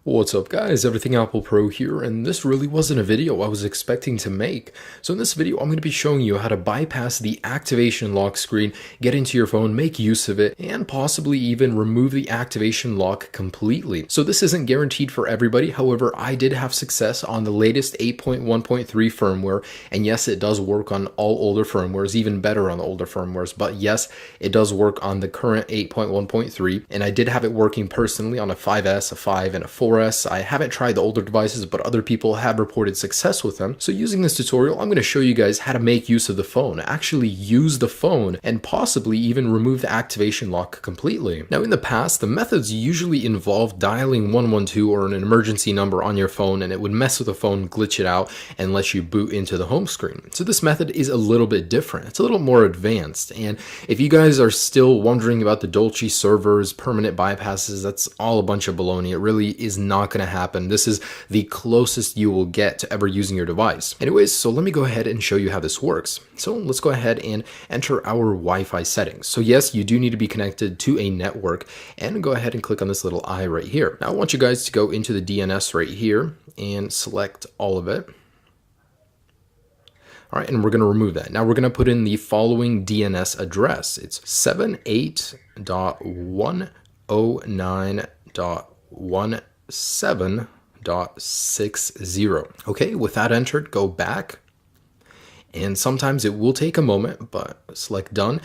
What's up guys, Everything Apple Pro here, and this really wasn't a video I was expecting to make. So in this video, I'm going to be showing you how to bypass the activation lock screen, get into your phone, make use of it, and possibly even remove the activation lock completely. So this isn't guaranteed for everybody, however, I did have success on the latest 8.1.3 firmware, and yes, it does work on all older firmwares, even better on the older firmwares, but yes, it does work on the current 8.1.3, and I did have it working personally on a 5S, a 5, and a 4S. I haven't tried the older devices, but other people have reported success with them. So using this tutorial, I'm going to show you guys how to make use of the phone, actually use the phone, and possibly even remove the activation lock completely. Now in the past, the methods usually involved dialing 112 or an emergency number on your phone, and it would mess with the phone, glitch it out, and let you boot into the home screen. So this method is a little bit different. It's a little more advanced, and if you guys are still wondering about the Dolce servers, permanent bypasses, that's all a bunch of baloney. It really is not going to happen. This is the closest you will get to ever using your device. Anyways, so let me go ahead and show you how this works. So let's go ahead and enter our Wi-Fi settings. So yes, you do need to be connected to a network, and go ahead and click on this little eye right here. Now I want you guys to go into the DNS right here and select all of it. All right, and we're going to remove that. Now we're going to put in the following DNS address. It's 78.109.17.60. Okay, with that entered, go back. And sometimes it will take a moment, but select done.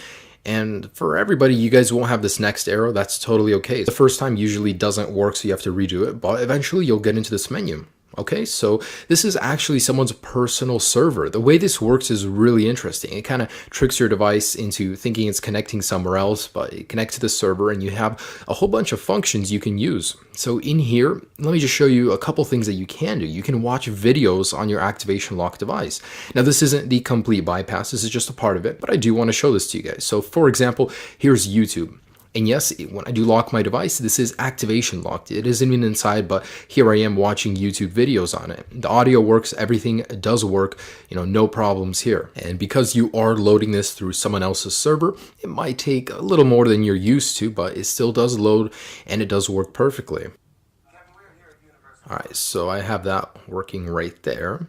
And for everybody, you guys won't have this next arrow. That's totally okay. The first time usually doesn't work, so you have to redo it, but eventually you'll get into this menu. Okay, so this is actually someone's personal server. The way this works is really interesting. It kind of tricks your device into thinking it's connecting somewhere else, but it connects to the server and you have a whole bunch of functions you can use. So in here, let me just show you a couple things that you can do. You can watch videos on your activation lock device. Now this isn't the complete bypass, this is just a part of it, but I do want to show this to you guys. So for example, here's YouTube. And yes, when I do lock my device, this is activation locked. It isn't even inside, but here I am watching YouTube videos on it. The audio works, everything does work, no problems here. And because you are loading this through someone else's server, it might take a little more than you're used to, but it still does load and it does work perfectly. All right, so I have that working right there.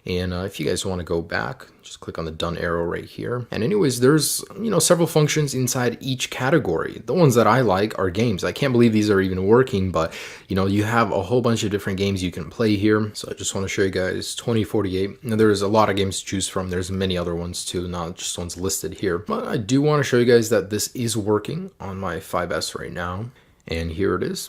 And if you guys want to go back, just click on the done arrow right here. And anyways, there's, several functions inside each category. The ones that I like are games. I can't believe these are even working, but you have a whole bunch of different games you can play here. So I just want to show you guys 2048. Now there's a lot of games to choose from. There's many other ones too, not just ones listed here. But I do want to show you guys that this is working on my 5S right now. And here it is.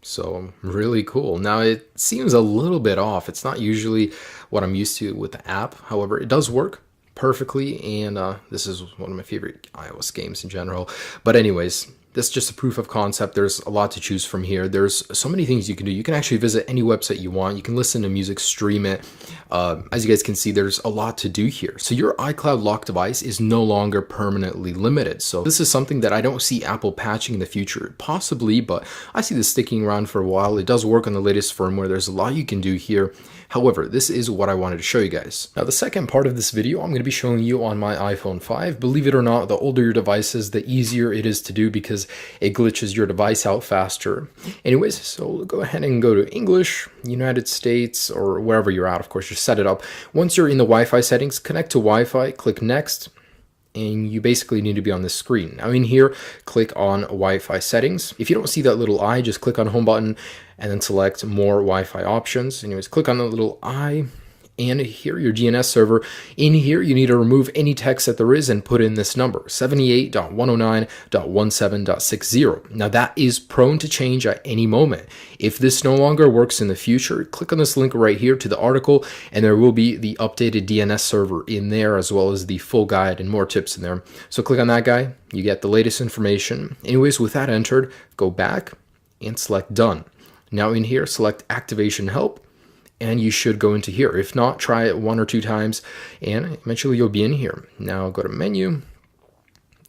So really cool. Now it seems a little bit off. It's not usually what I'm used to with the app. However, it does work perfectly, and this is one of my favorite iOS games in general. But anyways, this is just a proof of concept. There's a lot to choose from here. There's so many things you can do. You can actually visit any website you want. You can listen to music, stream it. As you guys can see, there's a lot to do here. So your iCloud lock device is no longer permanently limited. So this is something that I don't see Apple patching in the future, possibly, but I see this sticking around for a while. It does work on the latest firmware. There's a lot you can do here. However, this is what I wanted to show you guys. Now, the second part of this video, I'm going to be showing you on my iPhone 5. Believe it or not, the older your device is, the easier it is to do because it glitches your device out faster. Anyways, so go ahead and go to English, United States, or wherever you're at. Of course, just set it up. Once you're in the Wi-Fi settings, connect to Wi-Fi, click Next, and you basically need to be on this screen. Now in here, click on Wi-Fi settings. If you don't see that little eye, just click on home button and then select more Wi-Fi options. Anyways, click on the little eye and here your DNS server. In here, you need to remove any text that there is and put in this number, 78.109.17.60. Now that is prone to change at any moment. If this no longer works in the future, click on this link right here to the article, and there will be the updated DNS server in there, as well as the full guide and more tips in there. So click on that guy, you get the latest information. Anyways, with that entered, go back and select done. Now in here, select activation help, and you should go into here. If not, try it 1 or 2 times, and eventually you'll be in here. Now go to menu,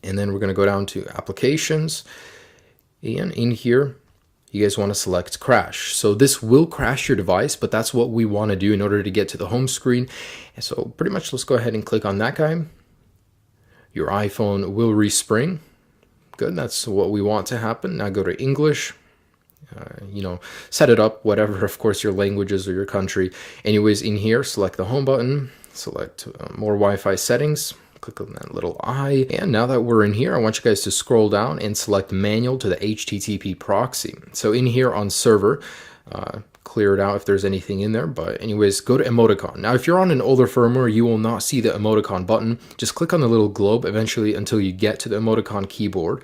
and then we're going to go down to applications, and in here, you guys want to select crash. So this will crash your device, but that's what we want to do in order to get to the home screen. And so pretty much let's go ahead and click on that guy. Your iPhone will respring. Good, that's what we want to happen. Now go to English, set it up, whatever, of course, your languages or your country. Anyways, in here, select the home button, select more Wi-Fi settings, click on that little eye. And now that we're in here, I want you guys to scroll down and select manual to the HTTP proxy. So in here on server, clear it out if there's anything in there, but anyways, go to emoticon. Now if you're on an older firmware, you will not see the emoticon button. Just click on the little globe eventually until you get to the emoticon keyboard.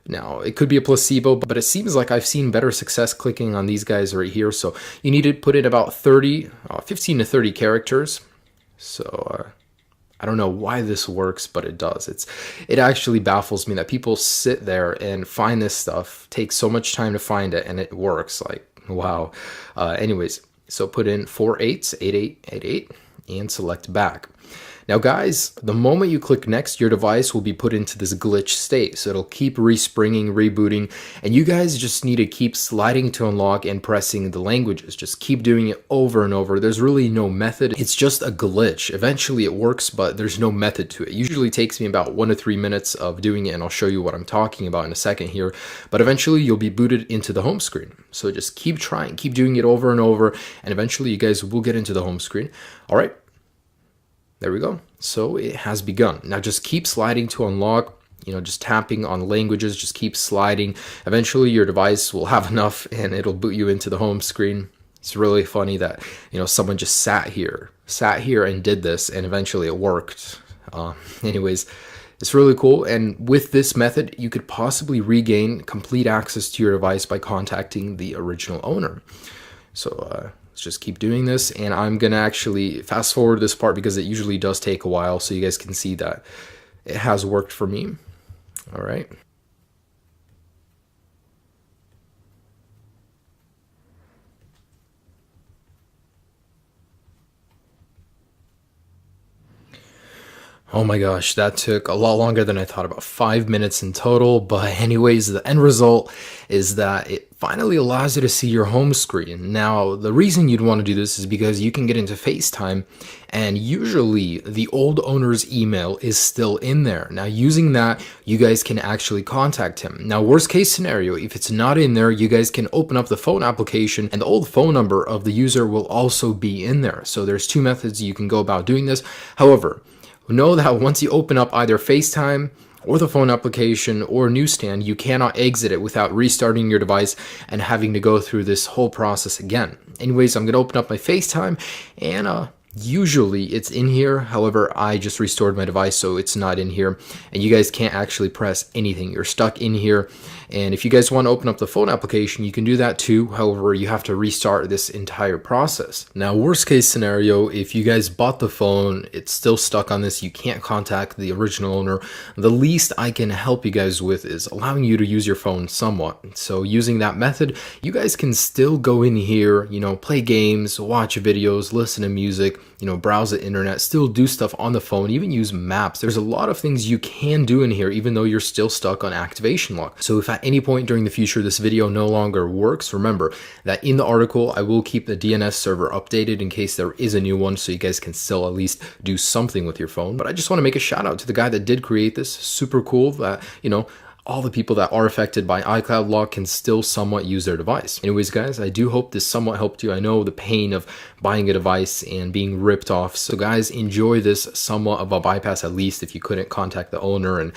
Now it could be a placebo, but it seems like I've seen better success clicking on these guys right here. So you need to put in about 15 to 30 characters. So I don't know why this works, but it does. It actually baffles me that people sit there and find this stuff, take so much time to find it, and it works. Like, wow. Anyways, so put in 488888 and select back. Now guys, the moment you click next, your device will be put into this glitch state. So it'll keep respringing, rebooting, and you guys just need to keep sliding to unlock and pressing the languages. Just keep doing it over and over. There's really no method. It's just a glitch. Eventually it works, but there's no method to it. It usually takes me about 1 to 3 minutes of doing it, and I'll show you what I'm talking about in a second here. But eventually you'll be booted into the home screen. So just keep trying, keep doing it over and over, and eventually you guys will get into the home screen. All right. There we go. So it has begun. Now just keep sliding to unlock, just tapping on languages, just keep sliding. Eventually your device will have enough and it'll boot you into the home screen. It's really funny that, someone just sat here and did this, and eventually it worked. Anyways, it's really cool. And with this method, you could possibly regain complete access to your device by contacting the original owner. So, let's just keep doing this, and I'm gonna actually fast forward this part because it usually does take a while, so you guys can see that it has worked for me. All right. Oh my gosh, that took a lot longer than I thought, about 5 minutes in total. But anyways, the end result is that it finally allows you to see your home screen. Now, the reason you'd want to do this is because you can get into FaceTime, and usually the old owner's email is still in there. Now, using that, you guys can actually contact him. Now, worst case scenario, if it's not in there, you guys can open up the phone application, and the old phone number of the user will also be in there. So there's 2 methods you can go about doing this. However, know that once you open up either FaceTime or the phone application or newsstand, you cannot exit it without restarting your device and having to go through this whole process again. Anyways, I'm going to open up my FaceTime, and usually it's in here. However, I just restored my device, so it's not in here, and you guys can't actually press anything. You're stuck in here. And if you guys want to open up the phone application, you can do that too. However, you have to restart this entire process. Now, worst case scenario, if you guys bought the phone, it's still stuck on this, you can't contact the original owner, the least I can help you guys with is allowing you to use your phone somewhat. So using that method, you guys can still go in here, play games, watch videos, listen to music, browse the internet, still do stuff on the phone, even use maps. There's a lot of things you can do in here, even though you're still stuck on activation lock. So if at any point during the future this video no longer works, remember that in the article I will keep the DNS server updated in case there is a new one, so you guys can still at least do something with your phone. But I just want to make a shout out to the guy that did create this. Super cool that, all the people that are affected by iCloud lock can still somewhat use their device. Anyways, guys, I do hope this somewhat helped you. I know the pain of buying a device and being ripped off. So guys, enjoy this somewhat of a bypass, at least if you couldn't contact the owner and,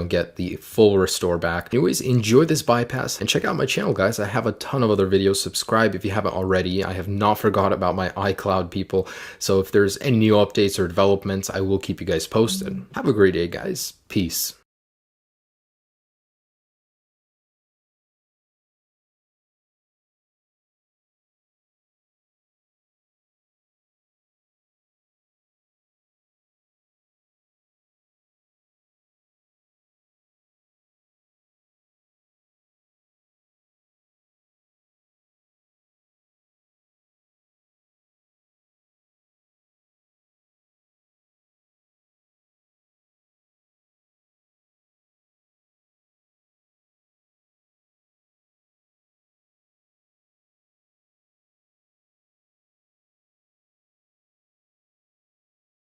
get the full restore back. Anyways, enjoy this bypass and check out my channel, guys. I have a ton of other videos. Subscribe if you haven't already. I have not forgot about my iCloud people. So if there's any new updates or developments, I will keep you guys posted. Have a great day, guys. Peace.